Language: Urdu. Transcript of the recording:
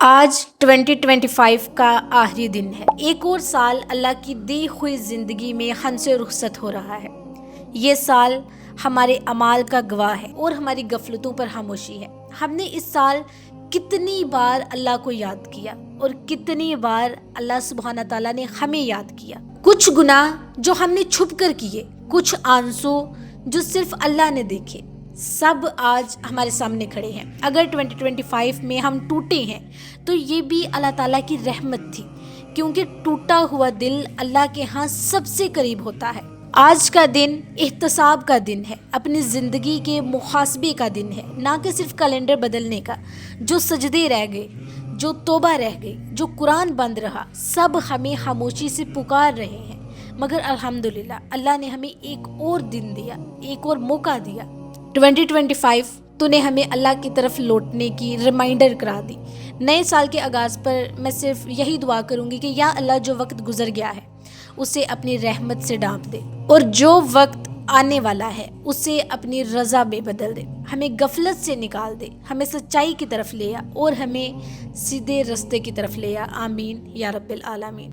آج 2025 کا آخری دن ہے۔ ایک اور سال اللہ کی دی ہوئی زندگی میں ہم سے رخصت ہو رہا ہے۔ یہ سال ہمارے اعمال کا گواہ ہے اور ہماری غفلتوں پر خاموشی ہے۔ ہم نے اس سال کتنی بار اللہ کو یاد کیا اور کتنی بار اللہ سبحانہ تعالیٰ نے ہمیں یاد کیا۔ کچھ گناہ جو ہم نے چھپ کر کیے، کچھ آنسو جو صرف اللہ نے دیکھے، سب آج ہمارے سامنے کھڑے ہیں۔ اگر 2025 میں ہم ٹوٹے ہیں تو یہ بھی اللہ تعالیٰ کی رحمت تھی، کیونکہ ٹوٹا ہوا دل اللہ کے ہاں سب سے قریب ہوتا ہے۔ آج کا دن احتساب کا دن ہے، اپنی زندگی کے محاسبے کا دن ہے، نہ کہ صرف کیلنڈر بدلنے کا۔ جو سجدے رہ گئے، جو توبہ رہ گئی، جو قرآن بند رہا، سب ہمیں خاموشی سے پکار رہے ہیں، مگر الحمدللہ اللہ نے ہمیں ایک اور دن دیا، ایک اور موقع دیا۔ 2025 تو نے ہمیں اللہ کی طرف لوٹنے کی ریمائنڈر کرا دی۔ نئے سال کے آغاز پر میں صرف یہی دعا کروں گی کہ یا اللہ جو وقت گزر گیا ہے اسے اپنی رحمت سے ڈھانپ دے، اور جو وقت آنے والا ہے اسے اپنی رضا میں بدل دے، ہمیں غفلت سے نکال دے، ہمیں سچائی کی طرف لے آ اور ہمیں سیدھے رستے کی طرف لے آ۔ آمین یا رب العالمین۔